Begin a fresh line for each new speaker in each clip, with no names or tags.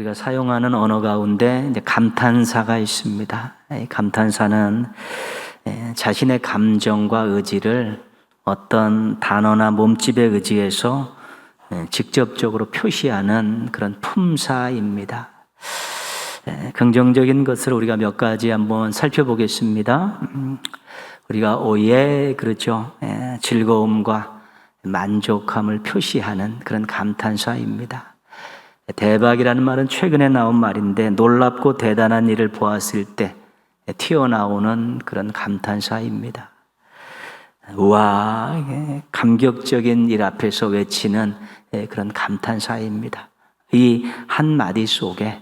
우리가 사용하는 언어 가운데 이제 감탄사가 있습니다. 이 감탄사는 자신의 감정과 의지를 어떤 단어나 몸집에 의지해서 직접적으로 표시하는 그런 품사입니다. 긍정적인 것을 우리가 몇 가지 한번 살펴보겠습니다. 우리가 오예, 그렇죠. 즐거움과 만족함을 표시하는 그런 감탄사입니다. 대박이라는 말은 최근에 나온 말인데 놀랍고 대단한 일을 보았을 때 튀어나오는 그런 감탄사입니다. 우와, 감격적인 일 앞에서 외치는 그런 감탄사입니다. 이 한마디 속에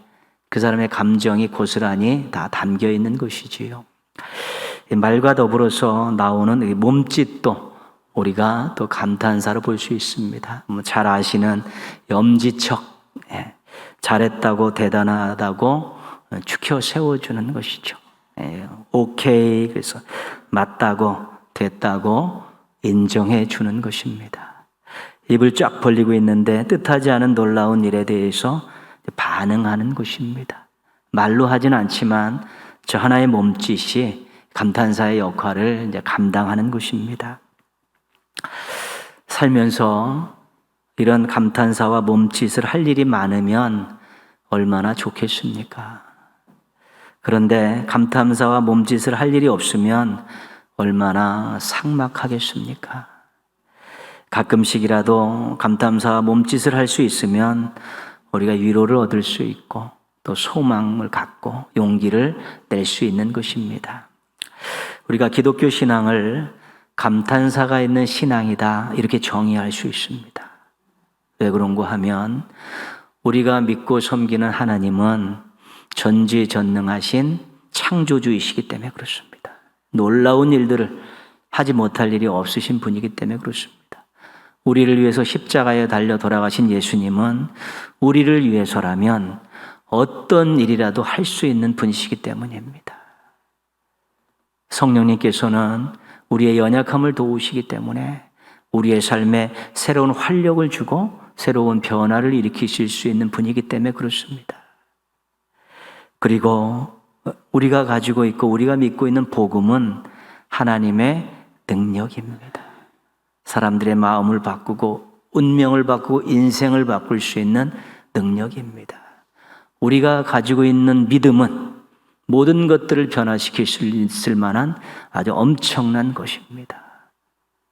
그 사람의 감정이 고스란히 다 담겨 있는 것이지요. 말과 더불어서 나오는 몸짓도 우리가 또 감탄사로 볼 수 있습니다. 잘 아시는 엄지척, 잘했다고 대단하다고 축혀 세워주는 것이죠. 오케이, 그래서 맞다고 됐다고 인정해 주는 것입니다. 입을 쫙 벌리고 있는데 뜻하지 않은 놀라운 일에 대해서 반응하는 것입니다. 말로 하진 않지만 저 하나의 몸짓이 감탄사의 역할을 이제 감당하는 것입니다. 살면서 이런 감탄사와 몸짓을 할 일이 많으면 얼마나 좋겠습니까? 그런데 감탄사와 몸짓을 할 일이 없으면 얼마나 삭막하겠습니까? 가끔씩이라도 감탄사와 몸짓을 할 수 있으면 우리가 위로를 얻을 수 있고 또 소망을 갖고 용기를 낼 수 있는 것입니다. 우리가 기독교 신앙을 감탄사가 있는 신앙이다 이렇게 정의할 수 있습니다. 왜 그런가 하면 우리가 믿고 섬기는 하나님은 전지전능하신 창조주이시기 때문에 그렇습니다. 놀라운 일들을 하지 못할 일이 없으신 분이기 때문에 그렇습니다. 우리를 위해서 십자가에 달려 돌아가신 예수님은 우리를 위해서라면 어떤 일이라도 할 수 있는 분이시기 때문입니다. 성령님께서는 우리의 연약함을 도우시기 때문에 우리의 삶에 새로운 활력을 주고 새로운 변화를 일으키실 수 있는 분이기 때문에 그렇습니다. 그리고 우리가 가지고 있고 우리가 믿고 있는 복음은 하나님의 능력입니다. 사람들의 마음을 바꾸고 운명을 바꾸고 인생을 바꿀 수 있는 능력입니다. 우리가 가지고 있는 믿음은 모든 것들을 변화시킬 수 있을 만한 아주 엄청난 것입니다.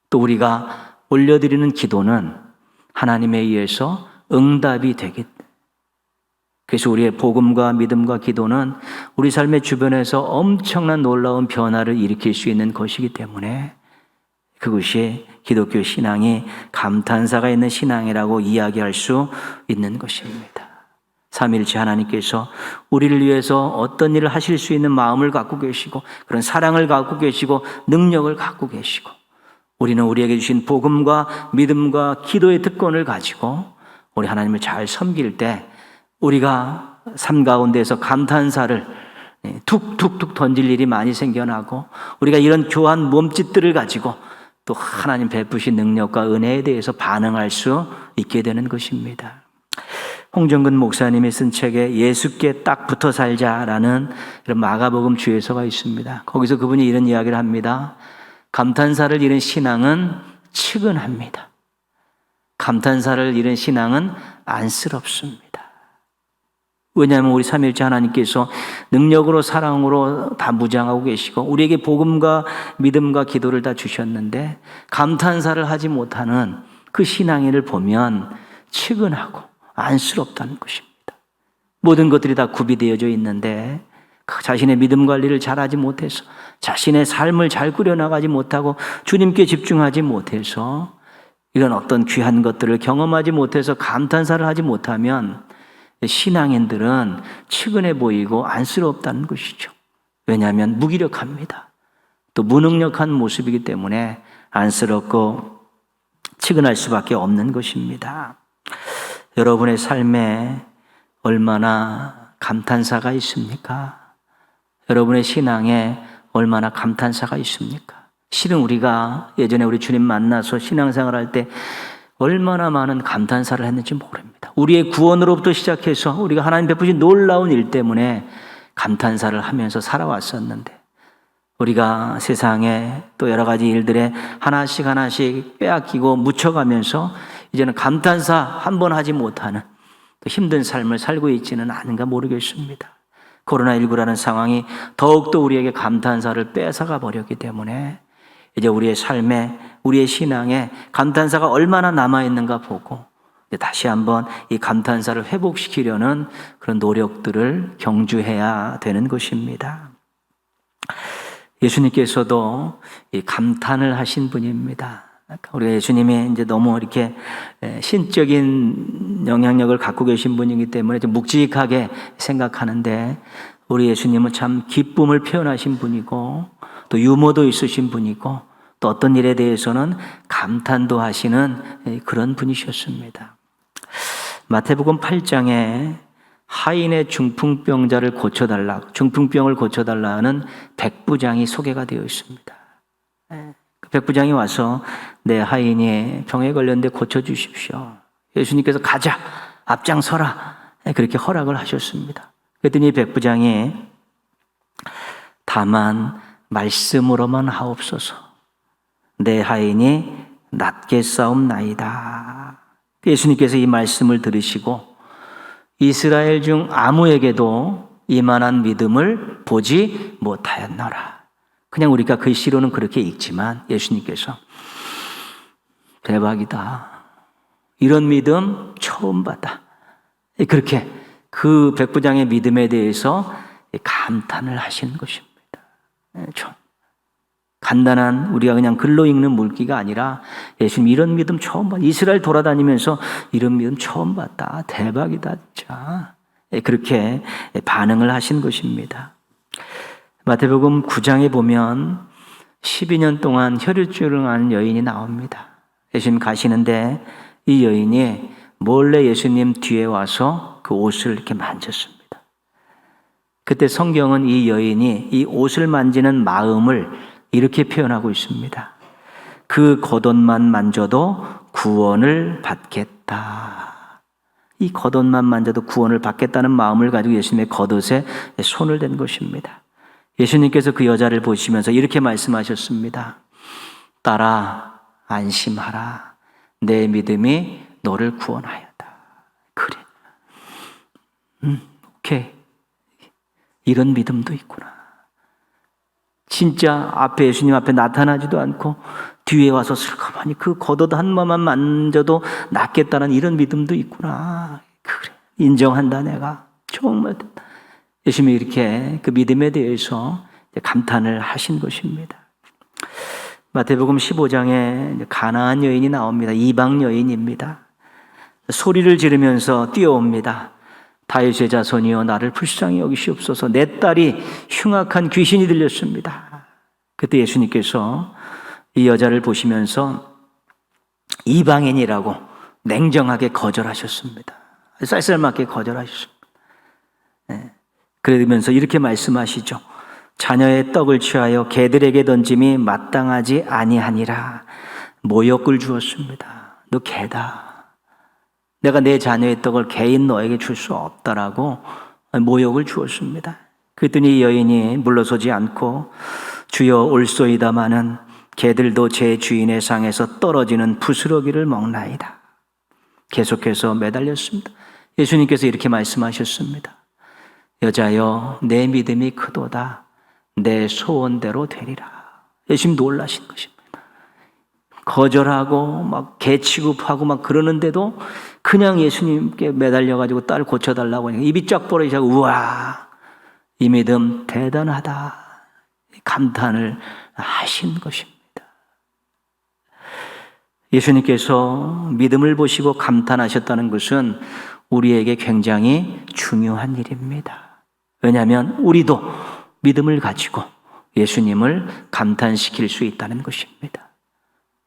또 우리가 올려드리는 기도는 하나님에 의해서 응답이 되기 때문에 그래서 우리의 복음과 믿음과 기도는 우리 삶의 주변에서 엄청난 놀라운 변화를 일으킬 수 있는 것이기 때문에 그것이 기독교 신앙이 감탄사가 있는 신앙이라고 이야기할 수 있는 것입니다. 삼위일체 하나님께서 우리를 위해서 어떤 일을 하실 수 있는 마음을 갖고 계시고 그런 사랑을 갖고 계시고 능력을 갖고 계시고 우리는 우리에게 주신 복음과 믿음과 기도의 특권을 가지고 우리 하나님을 잘 섬길 때 우리가 삶 가운데에서 감탄사를 툭툭툭 던질 일이 많이 생겨나고 우리가 이런 교한 몸짓들을 가지고 또 하나님 베푸신 능력과 은혜에 대해서 반응할 수 있게 되는 것입니다. 홍정근 목사님이 쓴 책에 예수께 딱 붙어 살자라는 이런 마가복음 주에서가 있습니다. 거기서 그분이 이런 이야기를 합니다. 감탄사를 잃은 신앙은 측은합니다. 감탄사를 잃은 신앙은 안쓰럽습니다. 왜냐하면 우리 삼위일체 하나님께서 능력으로 사랑으로 다 무장하고 계시고 우리에게 복음과 믿음과 기도를 다 주셨는데 감탄사를 하지 못하는 그 신앙인을 보면 측은하고 안쓰럽다는 것입니다. 모든 것들이 다 구비되어져 있는데 자신의 믿음 관리를 잘하지 못해서 자신의 삶을 잘 꾸려나가지 못하고 주님께 집중하지 못해서 이런 어떤 귀한 것들을 경험하지 못해서 감탄사를 하지 못하면 신앙인들은 측은해 보이고 안쓰럽다는 것이죠. 왜냐하면 무기력합니다. 또 무능력한 모습이기 때문에 안쓰럽고 측은할 수밖에 없는 것입니다. 여러분의 삶에 얼마나 감탄사가 있습니까? 여러분의 신앙에 얼마나 감탄사가 있습니까? 실은 우리가 예전에 우리 주님 만나서 신앙생활할 때 얼마나 많은 감탄사를 했는지 모릅니다. 우리의 구원으로부터 시작해서 우리가 하나님 베푸신 놀라운 일 때문에 감탄사를 하면서 살아왔었는데, 우리가 세상에 또 여러 가지 일들에 하나씩 빼앗기고 묻혀가면서 이제는 감탄사 한 번 하지 못하는 또 힘든 삶을 살고 있지는 않은가 모르겠습니다. 코로나19라는 상황이 더욱더 우리에게 감탄사를 뺏어가 버렸기 때문에 이제 우리의 삶에, 우리의 신앙에 감탄사가 얼마나 남아있는가 보고 다시 한번 이 감탄사를 회복시키려는 그런 노력들을 경주해야 되는 것입니다. 예수님께서도 이 감탄을 하신 분입니다. 우리가 예수님이 이제 너무 이렇게 신적인 영향력을 갖고 계신 분이기 때문에 좀 묵직하게 생각하는데, 우리 예수님은 참 기쁨을 표현하신 분이고 또 유머도 있으신 분이고 또 어떤 일에 대해서는 감탄도 하시는 그런 분이셨습니다. 마태복음 8장에 하인의 중풍병자를 고쳐달라, 중풍병을 고쳐달라는 백부장이 소개가 되어 있습니다. 그 백부장이 와서 내 하인이 병에 걸렸는데 고쳐주십시오. 예수님께서 가자, 앞장서라, 그렇게 허락을 하셨습니다. 그랬더니 백부장이 다만 말씀으로만 하옵소서, 내 하인이 낫게 싸움나이다. 예수님께서 이 말씀을 들으시고 이스라엘 중 아무에게도 이만한 믿음을 보지 못하였노라. 그냥 우리가 글씨로는 그렇게 읽지만 예수님께서 대박이다, 이런 믿음 처음 봤다, 그렇게 그 백부장의 믿음에 대해서 감탄을 하시는 것입니다. 좀 간단한 우리가 그냥 글로 읽는 물기가 아니라 예수님 이런 믿음 처음 봤다, 이스라엘 돌아다니면서 이런 믿음 처음 봤다, 대박이다 진짜, 그렇게 반응을 하신 것입니다. 마태복음 9장에 보면 12년 동안 혈유증을 여인이 나옵니다. 예수님 가시는데 이 여인이 몰래 예수님 뒤에 와서 그 옷을 이렇게 만졌습니다. 그때 성경은 이 여인이 이 옷을 만지는 마음을 이렇게 표현하고 있습니다. 그 겉옷만 만져도 구원을 받겠다. 이 겉옷만 만져도 구원을 받겠다는 마음을 가지고 예수님의 겉옷에 손을 댄 것입니다. 예수님께서 그 여자를 보시면서 이렇게 말씀하셨습니다. 딸아, 안심하라. 내 믿음이 너를 구원하였다. 그래. 오케이. 이런 믿음도 있구나. 진짜 앞에 예수님 앞에 나타나지도 않고 뒤에 와서 슬그머니 그 겉옷 한 번만 만져도 낫겠다는 이런 믿음도 있구나. 그래. 인정한다 내가. 정말. 예수님이 이렇게 그 믿음에 대해서 감탄을 하신 것입니다. 마태복음 15장에 가나안 여인이 나옵니다. 이방 여인입니다. 소리를 지르면서 뛰어옵니다. 다윗의 자손이여 나를 불쌍히 여기시옵소서, 내 딸이 흉악한 귀신이 들렸습니다. 그때 예수님께서 이 여자를 보시면서 이방인이라고 냉정하게 거절하셨습니다. 쌀쌀맞게 거절하셨습니다. 그러면서 이렇게 말씀하시죠. 자녀의 떡을 취하여 개들에게 던짐이 마땅하지 아니하니라. 모욕을 주었습니다. 너 개다. 내가 내 자녀의 떡을 개인 너에게 줄 수 없다라고 모욕을 주었습니다. 그랬더니 여인이 물러서지 않고 주여 올소이다마는 개들도 제 주인의 상에서 떨어지는 부스러기를 먹나이다. 계속해서 매달렸습니다. 예수님께서 이렇게 말씀하셨습니다. 여자여 내 믿음이 크도다. 내 소원대로 되리라. 예수님 놀라신 것입니다. 거절하고 막 개 취급하고 막 그러는데도 그냥 예수님께 매달려가지고 딸 고쳐달라고 하니까 입이 쫙 벌어지고 우와, 이 믿음 대단하다. 감탄을 하신 것입니다. 예수님께서 믿음을 보시고 감탄하셨다는 것은 우리에게 굉장히 중요한 일입니다. 왜냐하면 우리도 믿음을 가지고 예수님을 감탄시킬 수 있다는 것입니다.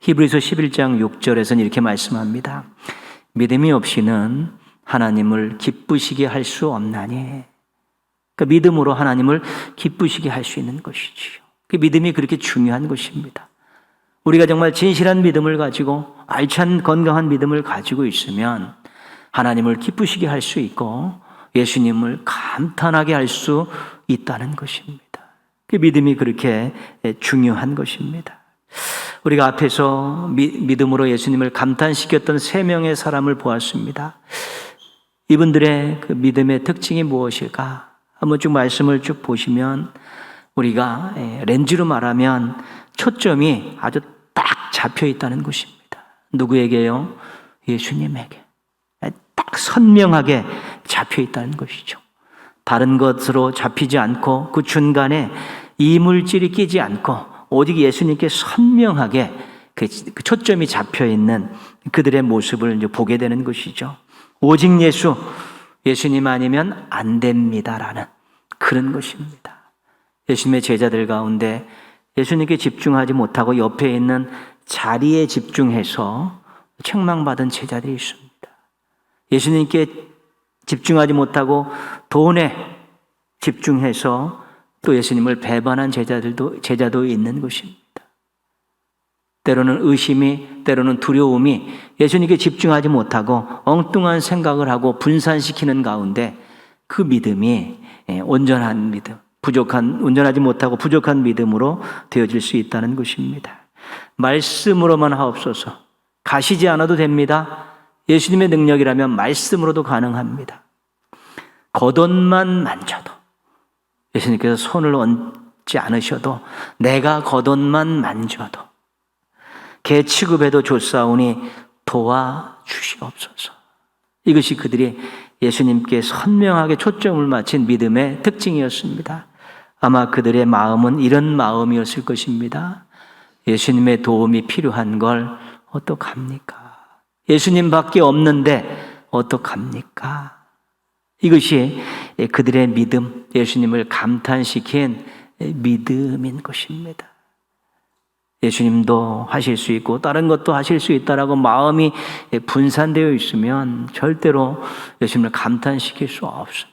히브리서 11장 6절에서는 이렇게 말씀합니다. 믿음이 없이는 하나님을 기쁘시게 할 수 없나니. 그러니까 믿음으로 하나님을 기쁘시게 할 수 있는 것이지요. 그 믿음이 그렇게 중요한 것입니다. 우리가 정말 진실한 믿음을 가지고 알찬 건강한 믿음을 가지고 있으면 하나님을 기쁘시게 할 수 있고 예수님을 감탄하게 할 수 있다는 것입니다. 그 믿음이 그렇게 중요한 것입니다. 우리가 앞에서 믿음으로 예수님을 감탄시켰던 3명의 사람을 보았습니다. 이분들의 그 믿음의 특징이 무엇일까? 한번 쭉 말씀을 쭉 보시면 우리가 렌즈로 말하면 초점이 아주 딱 잡혀 있다는 것입니다. 누구에게요? 예수님에게. 딱 선명하게 잡혀 있다는 것이죠. 다른 것으로 잡히지 않고 그 중간에 이물질이 끼지 않고 오직 예수님께 선명하게 그 초점이 잡혀 있는 그들의 모습을 이제 보게 되는 것이죠. 오직 예수님 아니면 안 됩니다라는 그런 것입니다. 예수님의 제자들 가운데 예수님께 집중하지 못하고 옆에 있는 자리에 집중해서 책망받은 제자들이 있습니다. 예수님께 집중하지 못하고 돈에 집중해서 또 예수님을 배반한 제자도 있는 것입니다. 때로는 의심이, 때로는 두려움이 예수님께 집중하지 못하고 엉뚱한 생각을 하고 분산시키는 가운데 그 믿음이 온전한 믿음, 온전하지 못하고 부족한 믿음으로 되어질 수 있다는 것입니다. 말씀으로만 하옵소서. 가시지 않아도 됩니다. 예수님의 능력이라면 말씀으로도 가능합니다. 겉옷만 만져도 예수님께서 손을 얹지 않으셔도 내가 겉옷만 만져도 개 취급해도 좋사오니 도와주시옵소서. 이것이 그들이 예수님께 선명하게 초점을 맞춘 믿음의 특징이었습니다. 아마 그들의 마음은 이런 마음이었을 것입니다. 예수님의 도움이 필요한 걸 어떡합니까? 예수님밖에 없는데 어떡합니까? 이것이 그들의 믿음, 예수님을 감탄시킨 믿음인 것입니다. 예수님도 하실 수 있고 다른 것도 하실 수 있다라고 마음이 분산되어 있으면 절대로 예수님을 감탄시킬 수 없습니다.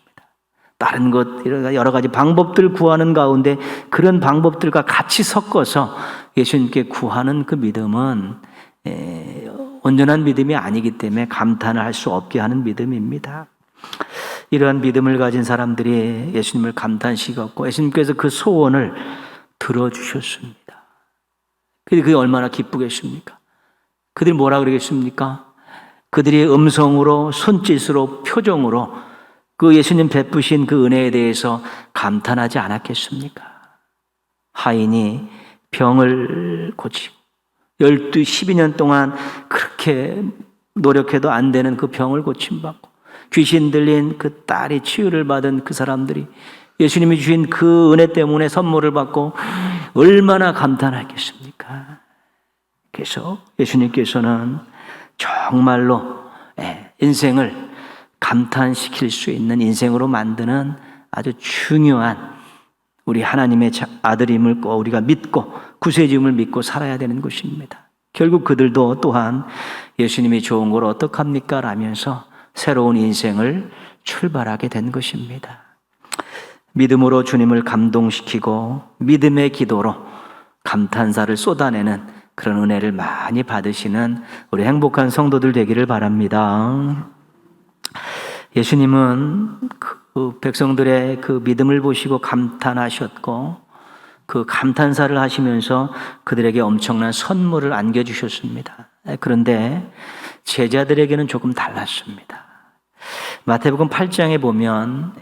다른 것 여러 가지 방법들 구하는 가운데 그런 방법들과 같이 섞어서 예수님께 구하는 그 믿음은 온전한 믿음이 아니기 때문에 감탄을 할 수 없게 하는 믿음입니다. 이러한 믿음을 가진 사람들이 예수님을 감탄시켰고 예수님께서 그 소원을 들어주셨습니다. 그게 얼마나 기쁘겠습니까? 그들이 뭐라 그러겠습니까? 그들이 음성으로, 손짓으로, 표정으로 그 예수님 베푸신 그 은혜에 대해서 감탄하지 않았겠습니까? 하인이 병을 고치고 12년 동안 그렇게 노력해도 안 되는 그 병을 고침받고 귀신 들린 그 딸이 치유를 받은 그 사람들이 예수님이 주신 그 은혜 때문에 선물을 받고 얼마나 감탄하겠습니까? 그래서 예수님께서는 정말로 인생을 감탄시킬 수 있는 인생으로 만드는 아주 중요한 우리 하나님의 아들임을 우리가 믿고 구세주임을 믿고 살아야 되는 것입니다. 결국 그들도 또한 예수님이 좋은 걸 어떡합니까? 라면서 새로운 인생을 출발하게 된 것입니다. 믿음으로 주님을 감동시키고 믿음의 기도로 감탄사를 쏟아내는 그런 은혜를 많이 받으시는 우리 행복한 성도들 되기를 바랍니다. 예수님은 그 백성들의 그 믿음을 보시고 감탄하셨고 그 감탄사를 하시면서 그들에게 엄청난 선물을 안겨주셨습니다. 그런데 제자들에게는 조금 달랐습니다. 마태복음 8장에 보면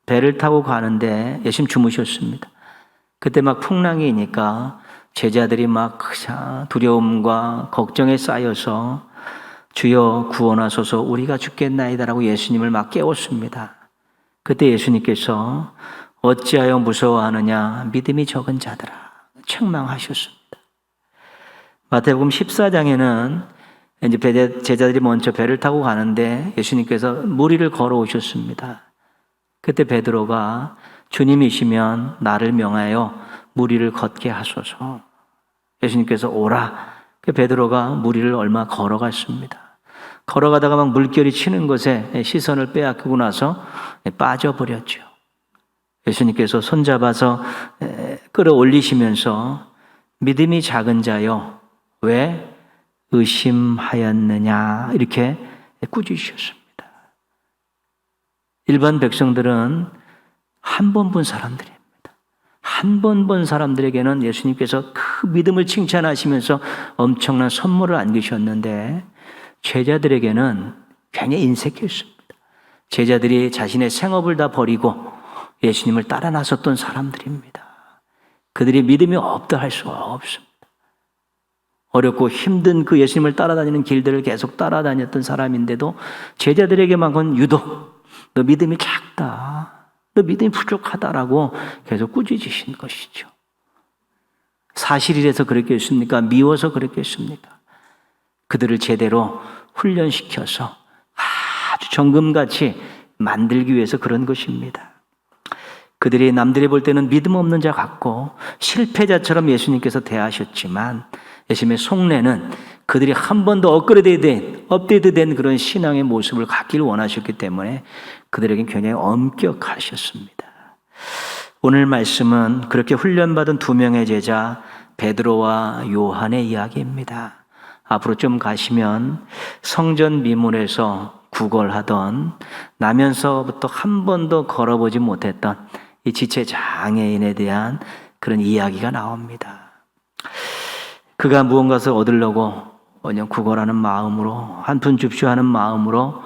배를 타고 가는데 예수님 주무셨습니다. 그때 막 풍랑이니까 제자들이 막 두려움과 걱정에 쌓여서 주여 구원하소서 우리가 죽겠나이다라고 예수님을 막 깨웠습니다. 그때 예수님께서 어찌하여 무서워하느냐 믿음이 적은 자들아 책망하셨습니다. 마태복음 14장에는 이제 제자들이 먼저 배를 타고 가는데 예수님께서 무리를 걸어오셨습니다. 그때 베드로가 주님이시면 나를 명하여 무리를 걷게 하소서. 예수님께서 오라. 베드로가 무리를 얼마 걸어갔습니다. 걸어가다가 막 물결이 치는 것에 시선을 빼앗기고 나서 빠져버렸죠. 예수님께서 손잡아서 끌어올리시면서 믿음이 작은 자여 왜 의심하였느냐 이렇게 꾸짖으셨습니다. 일반 백성들은 한 번 본 사람들입니다. 한 번 본 사람들에게는 예수님께서 그 믿음을 칭찬하시면서 엄청난 선물을 안기셨는데 제자들에게는 굉장히 인색했습니다. 제자들이 자신의 생업을 다 버리고 예수님을 따라 나섰던 사람들입니다. 그들이 믿음이 없다 할 수가 없습니다. 어렵고 힘든 그 예수님을 따라다니는 길들을 계속 따라다녔던 사람인데도 제자들에게만은 유독 너 믿음이 작다, 너 믿음이 부족하다라고 계속 꾸짖으신 것이죠. 사실이라서 그랬겠습니까? 미워서 그랬겠습니까? 그들을 제대로 훈련시켜서 아주 정금같이 만들기 위해서 그런 것입니다. 그들이 남들이 볼 때는 믿음 없는 자 같고 실패자처럼 예수님께서 대하셨지만 예수님의 속내는 그들이 한 번 더 업데이트된 그런 신앙의 모습을 갖기를 원하셨기 때문에 그들에게 굉장히 엄격하셨습니다. 오늘 말씀은 그렇게 훈련받은 두 명의 제자 베드로와 요한의 이야기입니다. 앞으로 좀 가시면 성전 미문에서 구걸하던 나면서부터 한 번도 걸어보지 못했던 이 지체 장애인에 대한 그런 이야기가 나옵니다. 그가 무언가를 얻으려고 그냥 구걸하는 마음으로 한 푼 줍쇼 하는 마음으로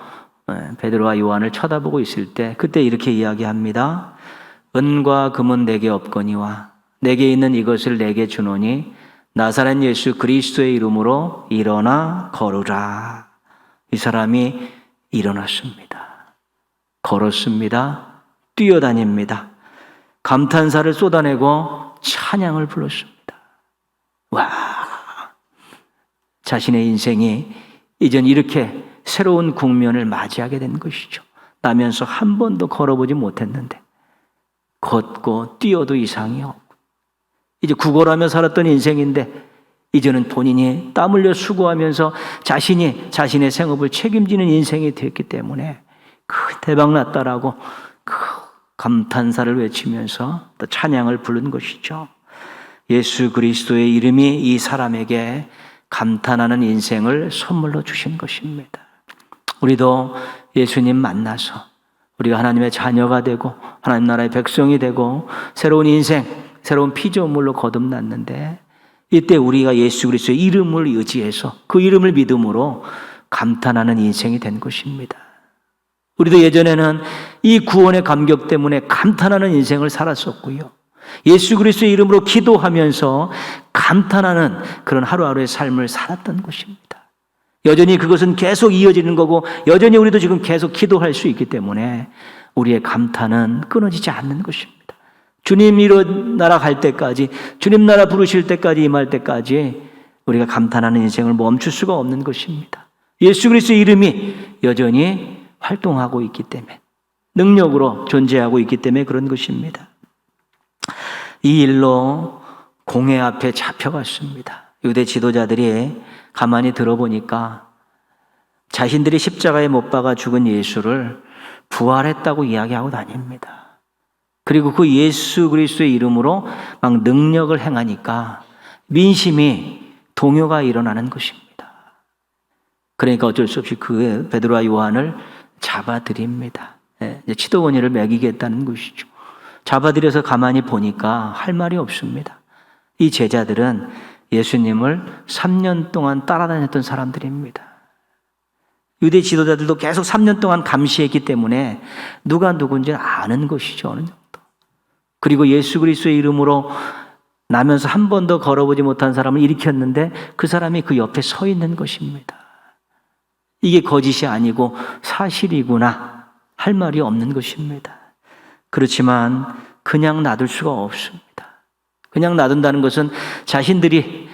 베드로와 요한을 쳐다보고 있을 때 그때 이렇게 이야기합니다. 은과 금은 내게 없거니와 내게 있는 이것을 내게 주노니 나사렛 예수 그리스도의 이름으로 일어나 걸으라. 이 사람이 일어났습니다. 걸었습니다. 뛰어다닙니다. 감탄사를 쏟아내고 찬양을 불렀습니다. 와, 자신의 인생이 이젠 이렇게 새로운 국면을 맞이하게 된 것이죠. 나면서 한 번도 걸어보지 못했는데 걷고 뛰어도 이상이 없고 이제 구걸하며 살았던 인생인데 이제는 본인이 땀 흘려 수고하면서 자신이 자신의 생업을 책임지는 인생이 됐기 때문에 대박났다라고 감탄사를 외치면서 또 찬양을 부른 것이죠. 예수 그리스도의 이름이 이 사람에게 감탄하는 인생을 선물로 주신 것입니다. 우리도 예수님 만나서 우리가 하나님의 자녀가 되고 하나님 나라의 백성이 되고 새로운 인생, 새로운 피조물로 거듭났는데 이때 우리가 예수 그리스도의 이름을 의지해서 그 이름을 믿음으로 감탄하는 인생이 된 것입니다. 우리도 예전에는 이 구원의 감격 때문에 감탄하는 인생을 살았었고요. 예수 그리스도의 이름으로 기도하면서 감탄하는 그런 하루하루의 삶을 살았던 것입니다. 여전히 그것은 계속 이어지는 거고 여전히 우리도 지금 계속 기도할 수 있기 때문에 우리의 감탄은 끊어지지 않는 것입니다. 주님 나라 갈 때까지, 주님 나라 부르실 때까지, 임할 때까지 우리가 감탄하는 인생을 멈출 수가 없는 것입니다. 예수 그리스도의 이름이 여전히 활동하고 있기 때문에, 능력으로 존재하고 있기 때문에 그런 것입니다. 이 일로 공회 앞에 잡혀갔습니다. 유대 지도자들이 가만히 들어보니까 자신들이 십자가에 못 박아 죽은 예수를 부활했다고 이야기하고 다닙니다. 그리고 그 예수 그리스도의 이름으로 막 능력을 행하니까 민심이 동요가 일어나는 것입니다. 그러니까 어쩔 수 없이 그 베드로와 요한을 잡아들입니다. 치도원이를 먹이겠다는 것이죠. 잡아들여서 가만히 보니까 할 말이 없습니다. 이 제자들은 예수님을 3년 동안 따라다녔던 사람들입니다. 유대 지도자들도 계속 3년 동안 감시했기 때문에 누가 누군지 아는 것이죠. 어느 정도. 그리고 예수 그리스도의 이름으로 나면서 한 번도 걸어보지 못한 사람을 일으켰는데 그 사람이 그 옆에 서 있는 것입니다. 이게 거짓이 아니고 사실이구나 할 말이 없는 것입니다. 그렇지만 그냥 놔둘 수가 없습니다. 그냥 놔둔다는 것은 자신들이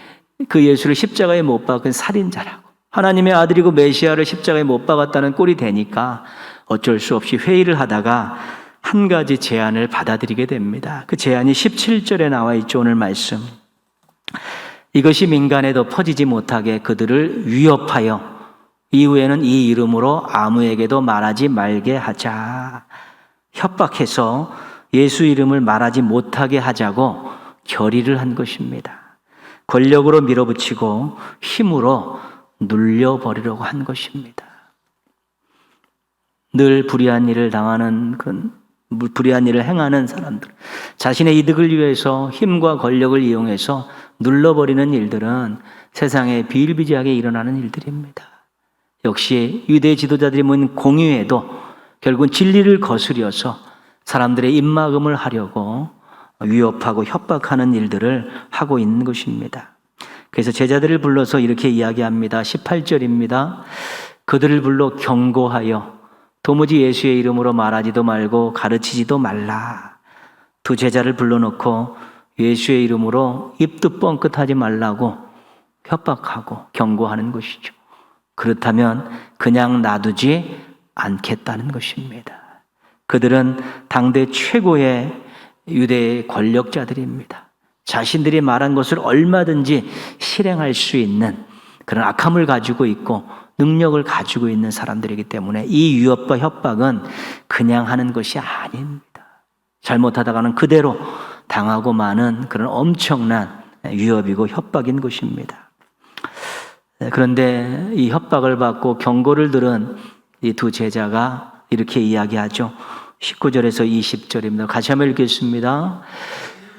그 예수를 십자가에 못 박은 살인자라고, 하나님의 아들이고 메시아를 십자가에 못 박았다는 꼴이 되니까 어쩔 수 없이 회의를 하다가 한 가지 제안을 받아들이게 됩니다. 그 제안이 17절에 나와 있죠. 오늘 말씀. 이것이 민간에 더 퍼지지 못하게 그들을 위협하여 이후에는 이 이름으로 아무에게도 말하지 말게 하자. 협박해서 예수 이름을 말하지 못하게 하자고 결의를 한 것입니다. 권력으로 밀어붙이고 힘으로 눌려버리려고 한 것입니다. 늘 불의한 일을 행하는 사람들, 자신의 이득을 위해서 힘과 권력을 이용해서 눌러버리는 일들은 세상에 비일비재하게 일어나는 일들입니다. 역시 유대 지도자들이 모인 공의회도 결국은 진리를 거스려서 사람들의 입막음을 하려고 위협하고 협박하는 일들을 하고 있는 것입니다. 그래서 제자들을 불러서 이렇게 이야기합니다. 18절입니다. 그들을 불러 경고하여 도무지 예수의 이름으로 말하지도 말고 가르치지도 말라. 두 제자를 불러놓고 예수의 이름으로 입도 뻥끗하지 말라고 협박하고 경고하는 것이죠. 그렇다면 그냥 놔두지 않겠다는 것입니다. 그들은 당대 최고의 유대의 권력자들입니다. 자신들이 말한 것을 얼마든지 실행할 수 있는 그런 악함을 가지고 있고 능력을 가지고 있는 사람들이기 때문에 이 위협과 협박은 그냥 하는 것이 아닙니다. 잘못하다가는 그대로 당하고 마는 그런 엄청난 위협이고 협박인 것입니다. 그런데 이 협박을 받고 경고를 들은 이 두 제자가 이렇게 이야기하죠. 19절에서 20절입니다. 같이 한번 읽겠습니다.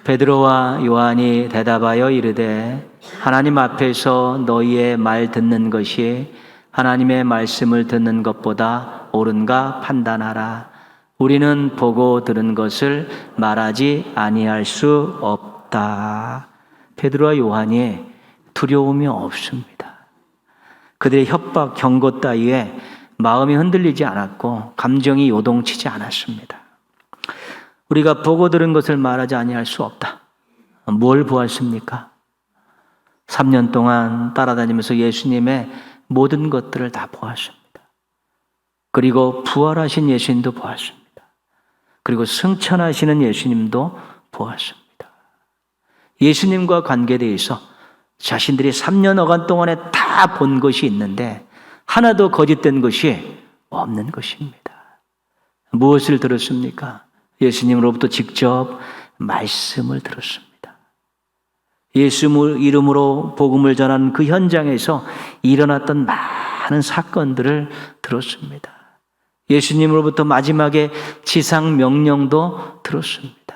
베드로와 요한이 대답하여 이르되 하나님 앞에서 너희의 말 듣는 것이 하나님의 말씀을 듣는 것보다 옳은가 판단하라. 우리는 보고 들은 것을 말하지 아니할 수 없다. 베드로와 요한이 두려움이 없습니다. 그들의 협박, 경고 따위에 마음이 흔들리지 않았고 감정이 요동치지 않았습니다. 우리가 보고 들은 것을 말하지 아니할 수 없다. 뭘 보았습니까? 3년 동안 따라다니면서 예수님의 모든 것들을 다 보았습니다. 그리고 부활하신 예수님도 보았습니다. 그리고 승천하시는 예수님도 보았습니다. 예수님과 관계되어서 자신들이 3년여간 동안에 다 본 것이 있는데 하나도 거짓된 것이 없는 것입니다. 무엇을 들었습니까? 예수님으로부터 직접 말씀을 들었습니다. 예수 이름으로 복음을 전하는 그 현장에서 일어났던 많은 사건들을 들었습니다. 예수님으로부터 마지막에 지상 명령도 들었습니다.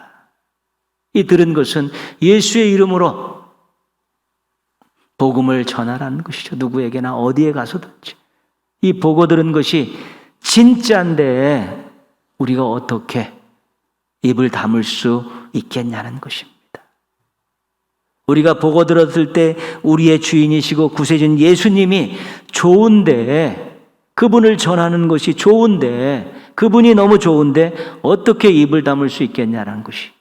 이 들은 것은 예수의 이름으로 복음을 전하라는 것이죠. 누구에게나 어디에 가서든지. 이 보고 들은 것이 진짜인데 우리가 어떻게 입을 다물 수 있겠냐는 것입니다. 우리가 보고 들었을 때 우리의 주인이시고 구세주인 예수님이 좋은데, 그분을 전하는 것이 좋은데, 그분이 너무 좋은데 어떻게 입을 다물 수 있겠냐는 것이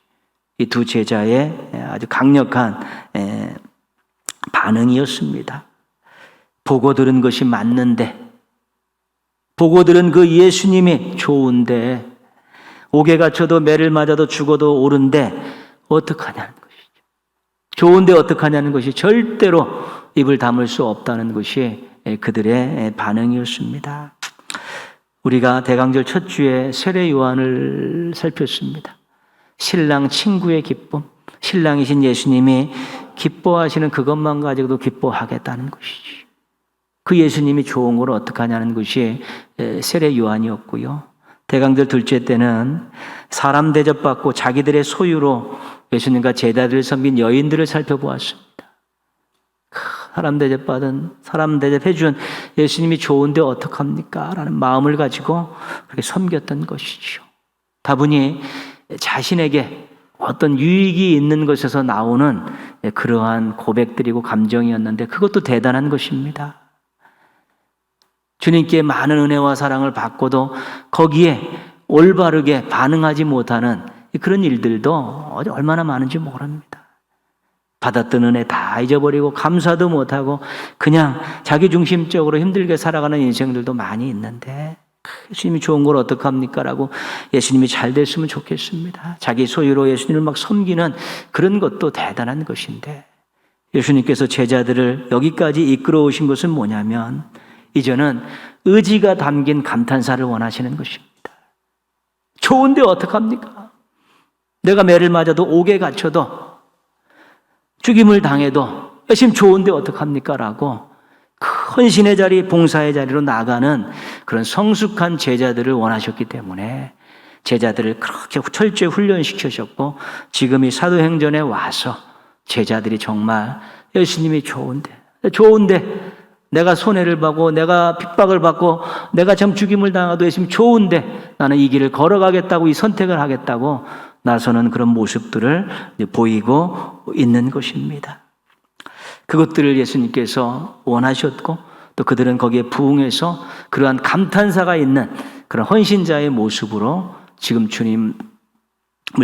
이 두 제자의 아주 강력한 반응이었습니다. 보고 들은 것이 맞는데, 보고 들은 그 예수님이 좋은데, 옥에 갇혀도 매를 맞아도 죽어도 옳은데 어떡하냐는 것이죠. 좋은데 어떡하냐는 것이 절대로 입을 다물 수 없다는 것이 그들의 반응이었습니다. 우리가 대강절 첫 주에 세례 요한을 살폈습니다. 신랑 친구의 기쁨, 신랑이신 예수님이 기뻐하시는 그것만 가지고도 기뻐하겠다는 것이지. 그 예수님이 좋은 걸 어떡하냐는 것이 세례 요한이었고요. 대강절 둘째 때는 사람 대접받고 자기들의 소유로 예수님과 제자들을 섬긴 여인들을 살펴보았습니다. 사람 대접해준 예수님이 좋은데 어떡합니까? 라는 마음을 가지고 그렇게 섬겼던 것이죠. 다분히 자신에게 어떤 유익이 있는 것에서 나오는 그러한 고백들이고 감정이었는데 그것도 대단한 것입니다. 주님께 많은 은혜와 사랑을 받고도 거기에 올바르게 반응하지 못하는 그런 일들도 얼마나 많은지 모릅니다. 받았던 은혜 다 잊어버리고 감사도 못하고 그냥 자기중심적으로 힘들게 살아가는 인생들도 많이 있는데 예수님이 좋은 걸 어떡합니까? 라고 예수님이 잘 됐으면 좋겠습니다. 자기 소유로 예수님을 막 섬기는 그런 것도 대단한 것인데 예수님께서 제자들을 여기까지 이끌어 오신 것은 뭐냐면 이제는 의지가 담긴 감탄사를 원하시는 것입니다. 좋은데 어떡합니까? 내가 매를 맞아도 옥에 갇혀도 죽임을 당해도 예수님 좋은데 어떡합니까? 라고 그 헌신의 자리, 봉사의 자리로 나가는 그런 성숙한 제자들을 원하셨기 때문에 제자들을 그렇게 철저히 훈련시키셨고, 지금 이 사도행전에 와서 제자들이 정말 예수님이 좋은데 내가 손해를 받고 내가 핍박을 받고 내가 참 죽임을 당하도 예수님 좋은데 나는 이 길을 걸어가겠다고, 이 선택을 하겠다고 나서는 그런 모습들을 보이고 있는 것입니다. 그것들을 예수님께서 원하셨고, 또 그들은 거기에 부응해서 그러한 감탄사가 있는 그런 헌신자의 모습으로 지금 주님을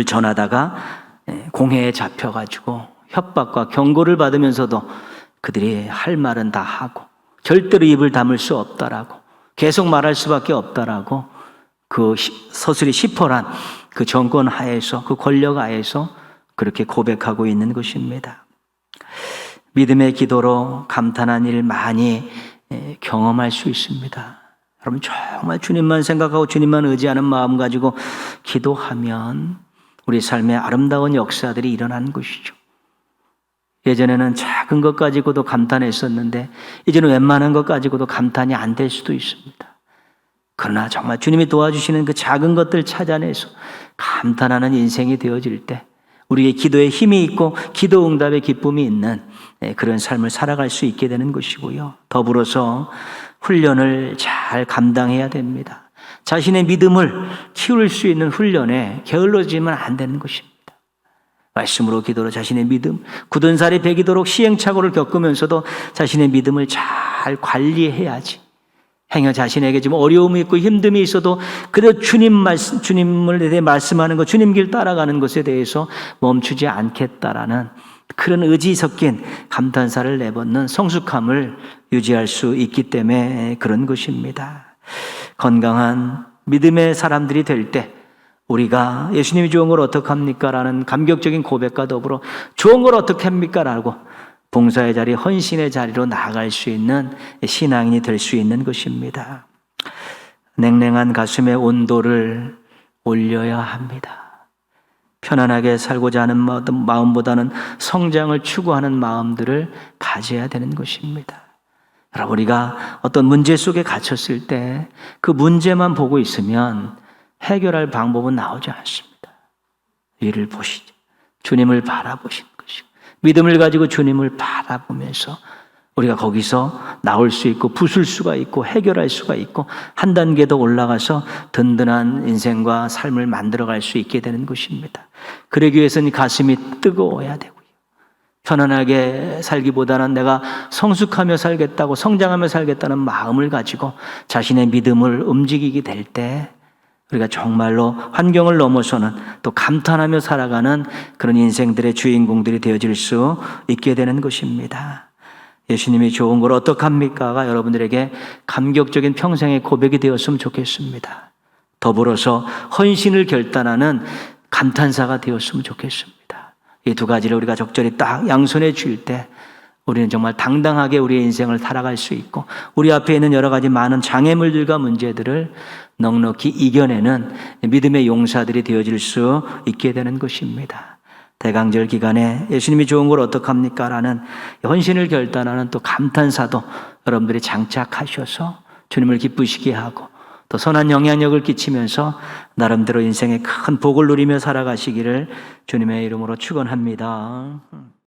전하다가 공회에 잡혀가지고 협박과 경고를 받으면서도 그들이 할 말은 다 하고 절대로 입을 다물 수 없다라고, 계속 말할 수밖에 없다라고, 그 서슬이 시퍼란 그 정권 하에서, 그 권력 하에서 그렇게 고백하고 있는 것입니다. 믿음의 기도로 감탄한 일 많이 경험할 수 있습니다. 여러분, 정말 주님만 생각하고 주님만 의지하는 마음 가지고 기도하면 우리 삶에 아름다운 역사들이 일어나는 것이죠. 예전에는 작은 것 가지고도 감탄했었는데 이제는 웬만한 것 가지고도 감탄이 안 될 수도 있습니다. 그러나 정말 주님이 도와주시는 그 작은 것들 찾아내서 감탄하는 인생이 되어질 때 우리의 기도에 힘이 있고 기도 응답의 기쁨이 있는 그런 삶을 살아갈 수 있게 되는 것이고요. 더불어서 훈련을 잘 감당해야 됩니다. 자신의 믿음을 키울 수 있는 훈련에 게을러지면 안 되는 것입니다. 말씀으로 기도로 자신의 믿음, 굳은 살이 배기도록 시행착오를 겪으면서도 자신의 믿음을 잘 관리해야지. 행여 자신에게 좀 어려움이 있고 힘듦이 있어도 그래도 주님을 대해 말씀하는 것, 주님 길 따라가는 것에 대해서 멈추지 않겠다라는 그런 의지 섞인 감탄사를 내뱉는 성숙함을 유지할 수 있기 때문에 그런 것입니다. 건강한 믿음의 사람들이 될 때 우리가 예수님이 좋은 걸 어떡합니까? 라는 감격적인 고백과 더불어 좋은 걸 어떻게 합니까? 라고 봉사의 자리, 헌신의 자리로 나아갈 수 있는 신앙인이 될 수 있는 것입니다. 냉랭한 가슴의 온도를 올려야 합니다. 편안하게 살고자 하는 마음보다는 성장을 추구하는 마음들을 가져야 되는 것입니다. 여러분, 우리가 어떤 문제 속에 갇혔을 때 그 문제만 보고 있으면 해결할 방법은 나오지 않습니다. 위를 보시죠. 주님을 바라보시는 것이고, 믿음을 가지고 주님을 바라보면서 우리가 거기서 나올 수 있고 부술 수가 있고 해결할 수가 있고 한 단계 더 올라가서 든든한 인생과 삶을 만들어갈 수 있게 되는 것입니다. 그러기 위해서는 가슴이 뜨거워야 되고요. 편안하게 살기보다는 내가 성숙하며 살겠다고, 성장하며 살겠다는 마음을 가지고 자신의 믿음을 움직이게 될 때 우리가 정말로 환경을 넘어서는 또 감탄하며 살아가는 그런 인생들의 주인공들이 되어질 수 있게 되는 것입니다. 예수님이 좋은 걸 어떡합니까가 여러분들에게 감격적인 평생의 고백이 되었으면 좋겠습니다. 더불어서 헌신을 결단하는 감탄사가 되었으면 좋겠습니다. 이 두 가지를 우리가 적절히 딱 양손에 쥘 때 우리는 정말 당당하게 우리의 인생을 살아갈 수 있고 우리 앞에 있는 여러 가지 많은 장애물들과 문제들을 넉넉히 이겨내는 믿음의 용사들이 되어질 수 있게 되는 것입니다. 대강절 기간에 예수님이 좋은 걸 어떡합니까? 라는 헌신을 결단하는 또 감탄사도 여러분들이 장착하셔서 주님을 기쁘시게 하고 또 선한 영향력을 끼치면서 나름대로 인생의 큰 복을 누리며 살아가시기를 주님의 이름으로 축원합니다.